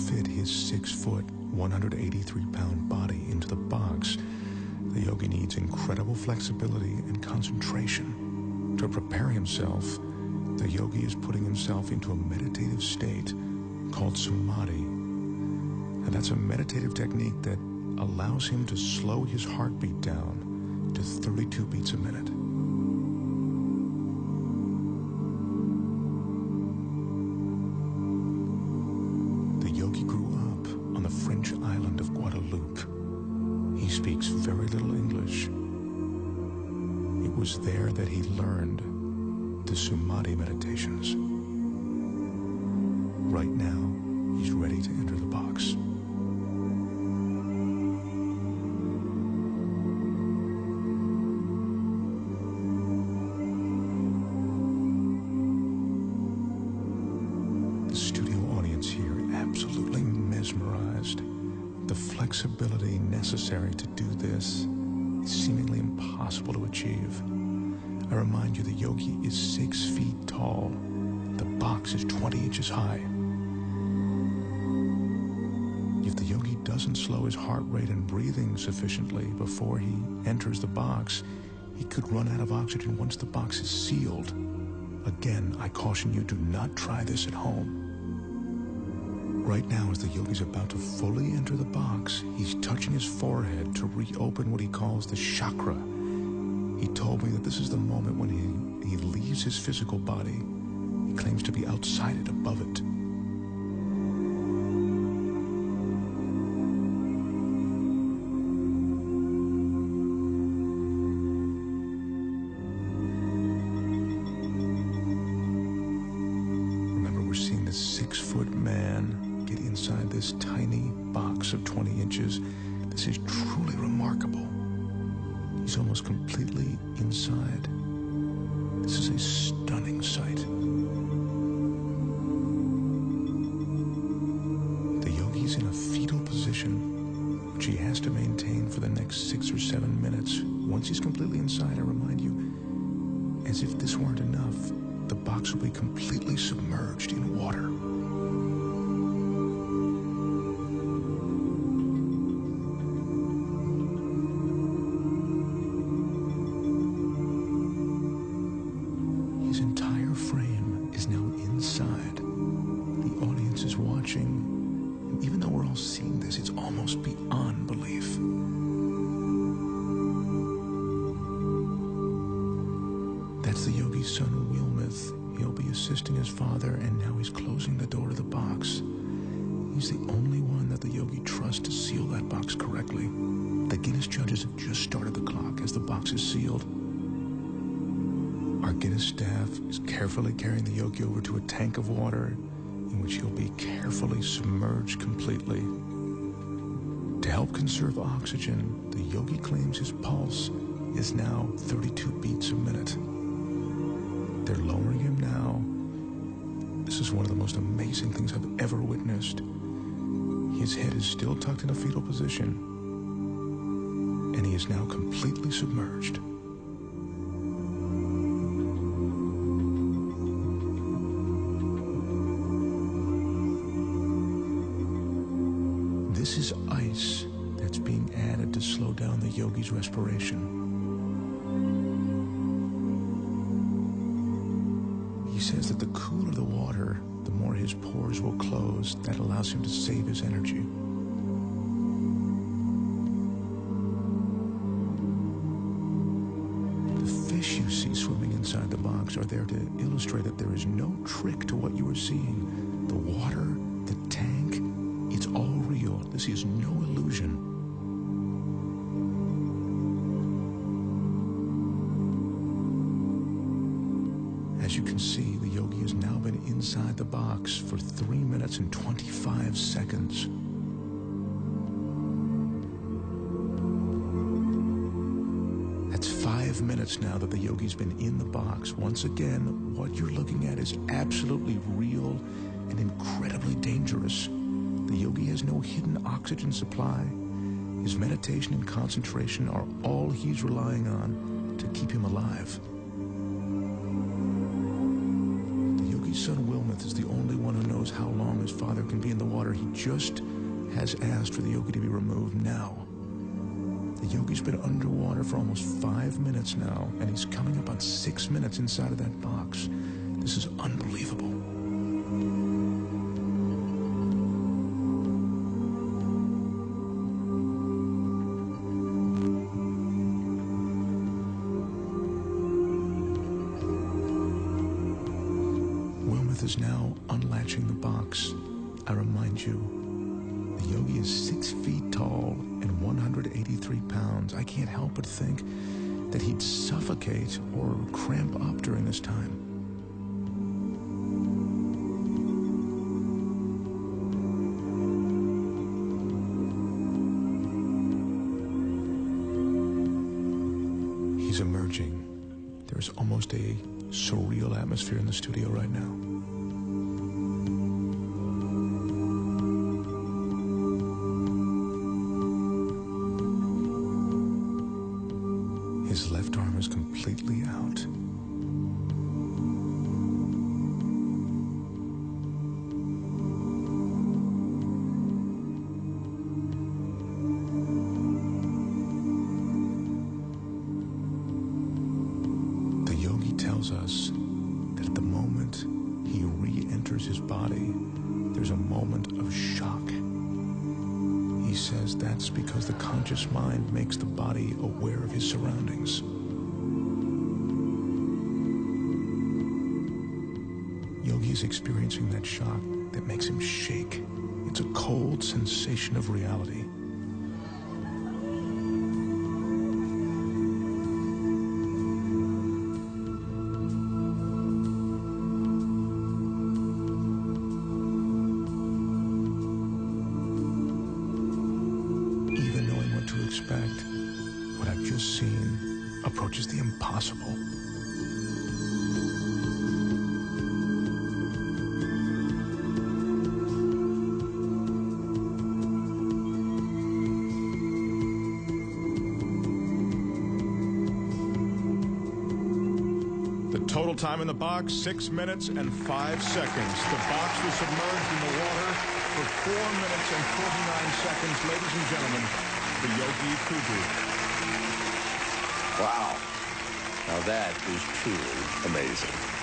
fit his 6-foot, 183-pound body into the box, the yogi needs incredible flexibility and concentration. To prepare himself, the yogi is putting himself into a meditative state called samadhi. And that's a meditative technique that allows him to slow his heartbeat down to 32 beats a minute. The yogi grew up on the French island of Guadeloupe. He speaks very little English. It was there that he learned the samadhi meditations. Right now, he's ready to enter the box. The studio audience here absolutely mesmerized. The flexibility necessary to do this is seemingly impossible to achieve. I remind you, the yogi is 6 feet tall. The box is 20 inches high. If the yogi doesn't slow his heart rate and breathing sufficiently before he enters the box, he could run out of oxygen once the box is sealed. Again, I caution you, do not try this at home. Right now, as the yogi's about to fully enter the box, he's touching his forehead to reopen what he calls the chakra. He told me that this is the moment when he leaves his physical body. He claims to be outside it, above it. Remember, we're seeing this 6-foot man get inside this tiny box of 20 inches. This is truly remarkable. He's almost completely inside. This is a stunning sight. The yogi's in a fetal position, which he has to maintain for the next 6 or 7 minutes. Once he's completely inside, I remind you, as if this weren't enough, the box will be completely submerged in water. His entire frame is now inside. The audience is watching, and even though we're all seeing this, it's almost beyond belief. That's the yogi's son, Wilmeth. He'll be assisting his father, and now he's closing the door to the box. He's the only one that the yogi trusts to seal that box correctly. The Guinness judges have just started the clock as the box is sealed. Our Guinness staff is carefully carrying the yogi over to a tank of water in which he'll be carefully submerged completely. To help conserve oxygen, the yogi claims his pulse is now 32 beats a minute. They're lowering him now. This is one of the most amazing things I've ever witnessed. His head is still tucked in a fetal position, and he is now completely submerged. This is ice that's being added to slow down the yogi's respiration. He says that the cooler the water, the more his pores will close. That allows him to save his energy. The fish you see swimming inside the box are there to illustrate that there is no trick to what you are seeing. The water, the tank, it's all real. This is no illusion. As you can see, the yogi has now been inside the box for 3 minutes and 25 seconds. That's 5 minutes now that the yogi's been in the box. Once again, what you're looking at is absolutely real and incredibly dangerous. The yogi has no hidden oxygen supply. His meditation and concentration are all he's relying on to keep him alive. yogi's son Wilmeth is the only one who knows how long his father can be in the water. He just has asked for the yogi to be removed now. The yogi's been underwater for almost 5 minutes now, and he's coming up on 6 minutes inside of that box. This is unbelievable. Is now unlatching the box. I remind you, the yogi is 6 feet tall and 183 pounds. I can't help but think that he'd suffocate or cramp up during this time. He's emerging. There's almost a surreal atmosphere in the studio right now. His left arm is completely out. The yogi tells us that at the moment he re-enters his body, there's a moment of shock. He says that's because the conscious mind makes the body aware of his surroundings. Yogi is experiencing that shock that makes him shake. It's a cold sensation of reality. Expect, what I've just seen approaches the impossible. The total time in the box, 6 minutes and 5 seconds. The box was submerged in the water for 4 minutes and 49 seconds. Ladies and gentlemen, the Yogi Kudu. Wow. Now that is truly amazing.